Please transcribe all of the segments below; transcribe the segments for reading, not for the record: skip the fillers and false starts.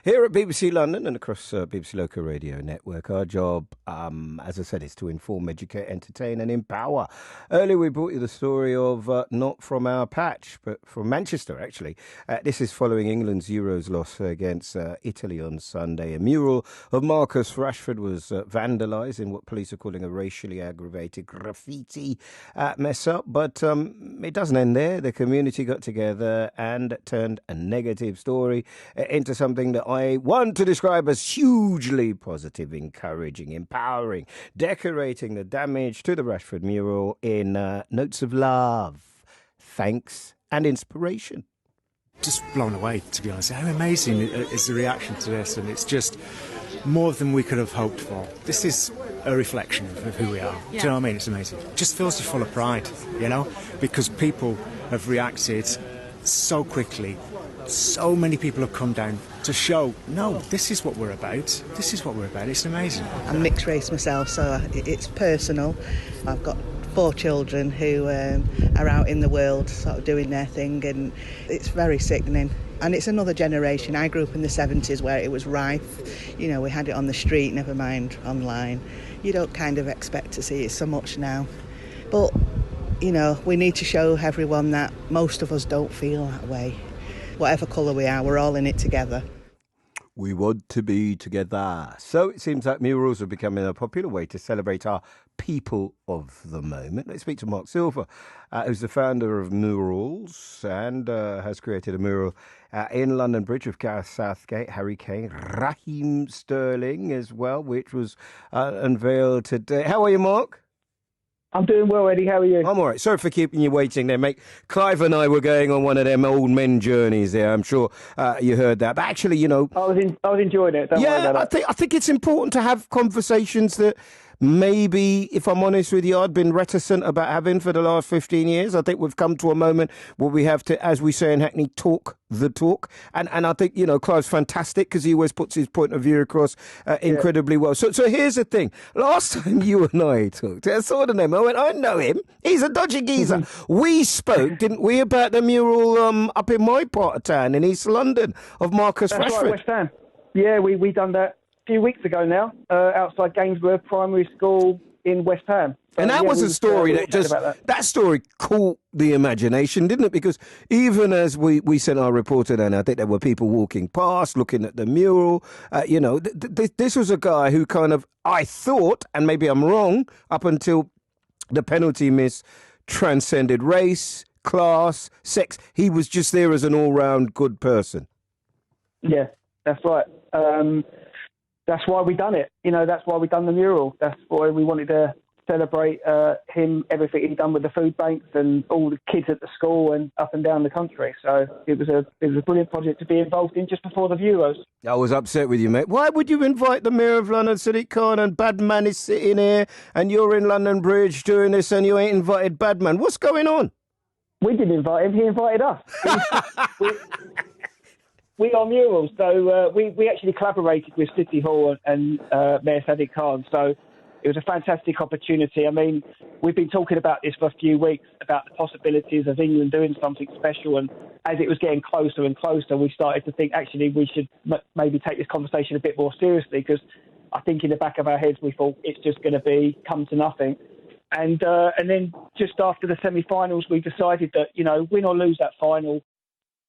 Here at BBC London and across BBC Local Radio Network, our job, as I said, is to inform, educate, entertain and empower. Earlier we brought you the story of not from our patch, but from Manchester, actually. This is following England's Euros loss against Italy on Sunday. A mural of Marcus Rashford was vandalised in what police are calling a racially aggravated graffiti mess up. But it doesn't end there. The community got together and turned a negative story into something that I want to describe as hugely positive, encouraging, empowering, decorating the damage to the Rashford mural in notes of love, thanks and inspiration. Just blown away, to be honest. How amazing is the reaction to this, and it's just more than we could have hoped for. This is a reflection of who we are. Yeah. Do you know what I mean? It's amazing. It just fills you full of pride, you know, because people have reacted so quickly. So many people have come down to show, no, this is what we're about. This is what we're about. It's amazing. I'm mixed race myself, so it's personal. I've got 4 children who are out in the world sort of doing their thing, and it's very sickening. And it's another generation. I grew up in the 70s where it was rife. You know, we had it on the street, never mind online. You don't kind of expect to see it so much now. But, you know, we need to show everyone that most of us don't feel that way. Whatever colour we are, we're all in it together. We want to be together. So it seems like murals are becoming a popular way to celebrate our people of the moment. Let's speak to Marc Silver, who's the founder of MurWalls and has created a mural in London Bridge with Gareth Southgate, Harry Kane, Raheem Sterling as well, which was unveiled today. How are you, Marc? I'm doing well, Eddie. How are you? I'm all right. Sorry for keeping you waiting there, mate. Clive and I were going on one of them old men journeys there. I'm sure you heard that. But actually, you know... I was enjoying it. Don't worry about I think it's important to have conversations that maybe, if I'm honest with you, I'd been reticent about having for the last 15 years. I think we've come to a moment where we have to, as we say in Hackney, talk the talk. And I think, you know, Clive's fantastic because he always puts his point of view across incredibly well. So here's the thing. Last time you and I talked, I saw the name. I went, I know him. He's a dodgy geezer. We spoke, didn't we, about the mural up in my part of town in East London of Marcus Rashford. Right, West Ham. Yeah, we done that a few weeks ago now, outside Gainsborough Primary School in West Ham. And that was a story that story caught the imagination, didn't it? Because even as we sent our reporter down, I think there were people walking past, looking at the mural. You know, this was a guy who kind of, I thought, and maybe I'm wrong, up until the penalty miss, transcended race, class, sex. He was just there as an all-round good person. Yeah, that's right. That's why we done it. You know, that's why we done the mural. That's why we wanted to celebrate him, everything he'd done with the food banks and all the kids at the school and up and down the country. So it was a brilliant project to be involved in just before the Euros. I was upset with you, mate. Why would you invite the Mayor of London, Sadie Kahn, and Badman is sitting here and you're in London Bridge doing this and you ain't invited Badman? What's going on? We didn't invite him. He invited us. We are murals, so we actually collaborated with City Hall and Mayor Sadie Kahn, so it was a fantastic opportunity. I mean, we've been talking about this for a few weeks, about the possibilities of England doing something special, and as it was getting closer and closer, we started to think, actually, we should maybe take this conversation a bit more seriously, because I think in the back of our heads we thought it's just going to come to nothing. And then just after the semi-finals, we decided that, you know, win or lose that final,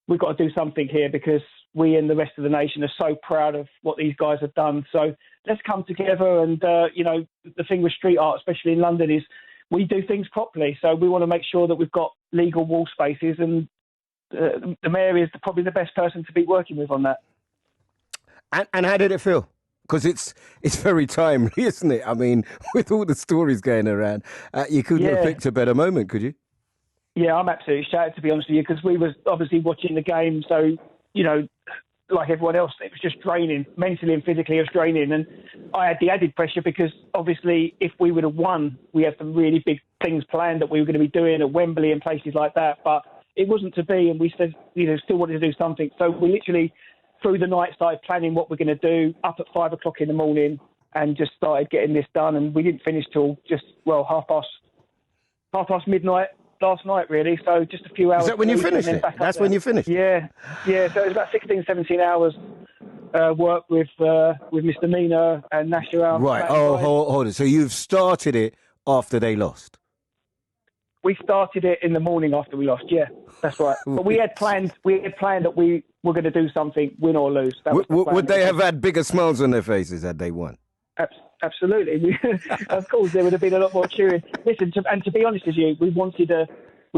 we've got to do something here because we and the rest of the nation are so proud of what these guys have done. So let's come together. And, you know, the thing with street art, especially in London, is we do things properly. So we want to make sure that we've got legal wall spaces, and the mayor is probably the best person to be working with on that. And how did it feel? Because it's very timely, isn't it? I mean, with all the stories going around, you couldn't have picked a better moment, could you? Yeah, I'm absolutely shattered, to be honest with you, because we was obviously watching the game. So, you know, like everyone else, it was just draining. Mentally and physically, it was draining. And I had the added pressure because, obviously, if we would have won, we had some really big things planned that we were going to be doing at Wembley and places like that. But it wasn't to be, and we said, you know, still wanted to do something. So we literally, through the night, started planning what we're going to do, up at 5 o'clock in the morning, and just started getting this done. And we didn't finish till just, half past midnight. last night, really. So just a few hours. Is that when you sleep and finished then it? back up That's there. when you finished? Yeah. So it was about 16, 17 hours work with Mr. Mina and Nasher. Right. Oh, hold it. So you've started it after they lost? We started it in the morning after we lost. Yeah, that's right. But we had planned that we were going to do something, win or lose. That was the plan. Would they have had bigger smiles on their faces had they won? Absolutely. Of course, there would have been a lot more cheering. Listen, to be honest with you, we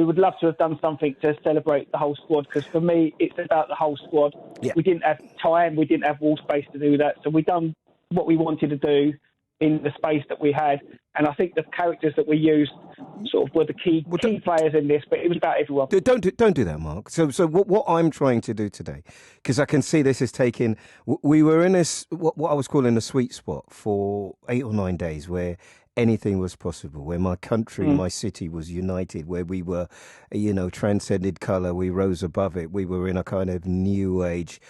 would love to have done something to celebrate the whole squad, because for me, it's about the whole squad. Yeah. We didn't have time, we didn't have wall space to do that, so we done what we wanted to do in the space that we had, and I think the characters that we used sort of were the key players in this, but it was about everyone. Don't do that, Mark. So what I'm trying to do today, because I can see this is taking. We were in this what I was calling a sweet spot for 8 or 9 days, where anything was possible, where my country, my city was united, where we were, transcended colour, we rose above it, we were in a kind of new age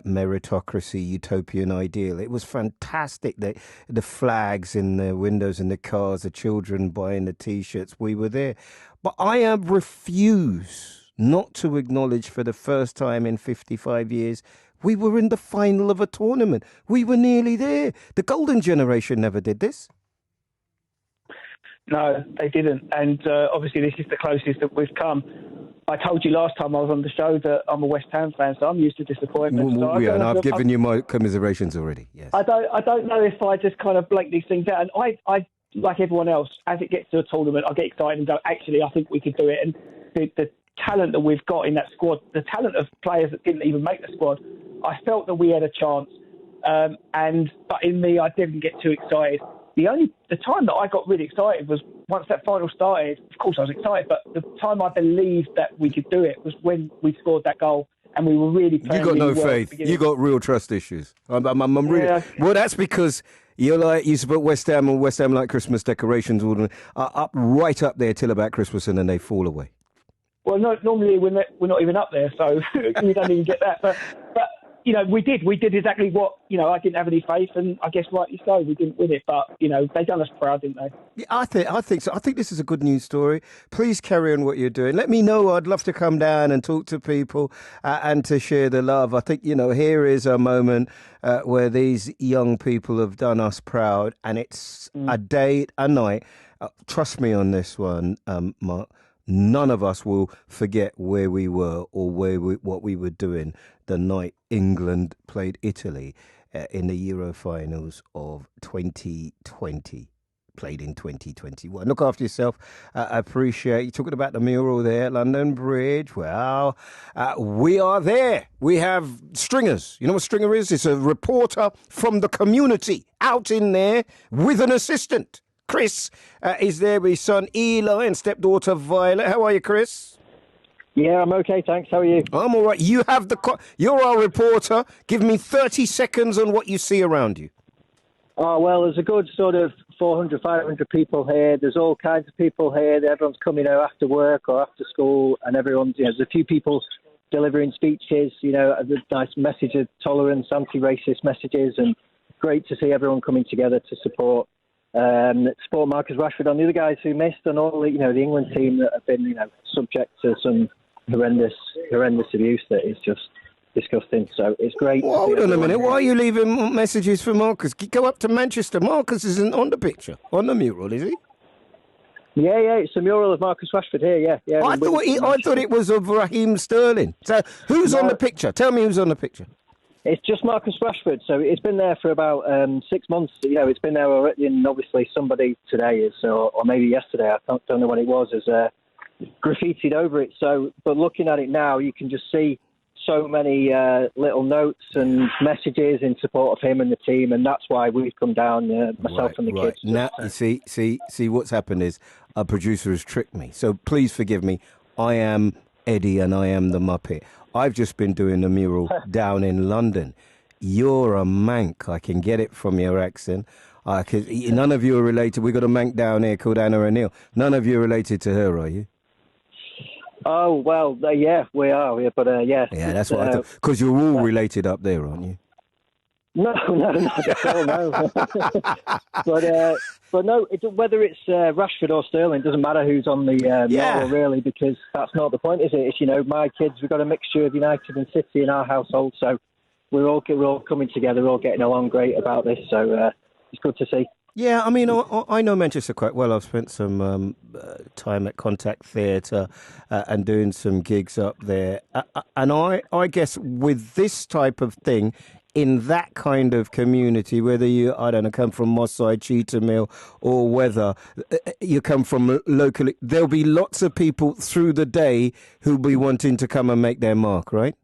meritocracy, utopian ideal. It was fantastic. The flags in the windows and the cars, the children buying the T-shirts, we were there. But I refuse not to acknowledge, for the first time in 55 years, we were in the final of a tournament. We were nearly there. The golden generation never did this. No, they didn't. And obviously this is the closest that we've come. I told you last time I was on the show that I'm a West Ham fan, so I'm used to disappointment. And I've given you my commiserations already. Yes. I don't know if I just kind of blank these things out. And I like everyone else, as it gets to a tournament, I get excited and go, actually, I think we could do it. And the talent that we've got in that squad, the talent of players that didn't even make the squad, I felt that we had a chance. But in me, I didn't get too excited. The time that I got really excited was once that final started. Of course, I was excited, but the time I believed that we could do it was when we scored that goal, and we were really playing. You got really no well faith. You got real trust issues. I'm really. Yeah. Well, that's because you support West Ham, and West Ham like Christmas decorations are up right up there till about Christmas, and then they fall away. Well, no, normally we're not even up there, so we don't even get that. But we did exactly what, I didn't have any faith, and I guess rightly so, we didn't win it, but, they done us proud, didn't they? Yeah, I think so. I think this is a good news story. Please carry on what you're doing. Let me know. I'd love to come down and talk to people and to share the love. I think, here is a moment where these young people have done us proud, and it's a day, a night. Trust me on this one, Mark. None of us will forget where we were or what we were doing the night England played Italy in the Euro finals of 2020. Played in 2021. Look after yourself. I appreciate you talking about the mural there at London Bridge. Well, we are there. We have stringers. You know what stringer is? It's a reporter from the community out in there with an assistant. Chris is there with his son Eli and stepdaughter Violet. How are you, Chris? Yeah, I'm okay, thanks. How are you? I'm all right. You're our reporter. Give me 30 seconds on what you see around you. Oh, well, there's a good sort of 400, 500 people here. There's all kinds of people here. Everyone's coming out after work or after school, and everyone's, there's a few people delivering speeches, a nice message of tolerance, anti-racist messages, and great to see everyone coming together to support Marcus Rashford and the other guys who missed, and all the England team that have been subject to some horrendous abuse that is just disgusting. So it's great. Well, hold on a minute. Why are you leaving messages for Marcus? Go up to Manchester. Marcus isn't on the picture, on the mural, is he? Yeah, it's a mural of Marcus Rashford here. Yeah. I thought it was of Raheem Sterling. So who's on the picture? Tell me who's on the picture. It's just Marcus Rashford. So it's been there for about 6 months. It's been there already, and obviously somebody today or maybe yesterday, I don't know when it was, has graffitied over it. So, but looking at it now, you can just see so many little notes and messages in support of him and the team, and that's why we've come down, myself and the kids. Now, you see what's happened is our producer has tricked me. So please forgive me. I am Eddie and I am the Muppet. I've just been doing a mural down in London. You're a Manc. I can get it from your accent. None of you are related. We've got a Manc down here called Anna O'Neill. None of you are related to her, are you? Oh, well, yeah, we are. Yeah, but yeah. Yeah, that's what I thought. Because you're all related up there, aren't you? No, not at all, no. but no, whether it's Rashford or Sterling, it doesn't matter who's on the mural, really, because that's not the point, is it? It's, my kids, we've got a mixture of United and City in our household, so we're all coming together, we're all getting along great about this, so it's good to see. Yeah, I mean, I know Manchester quite well. I've spent some time at Contact Theatre and doing some gigs up there. And I guess with this type of thing, in that kind of community, whether you, I don't know, come from Moss Side, Cheetah Mill, or whether you come from locally, there'll be lots of people through the day who'll be wanting to come and make their mark, right?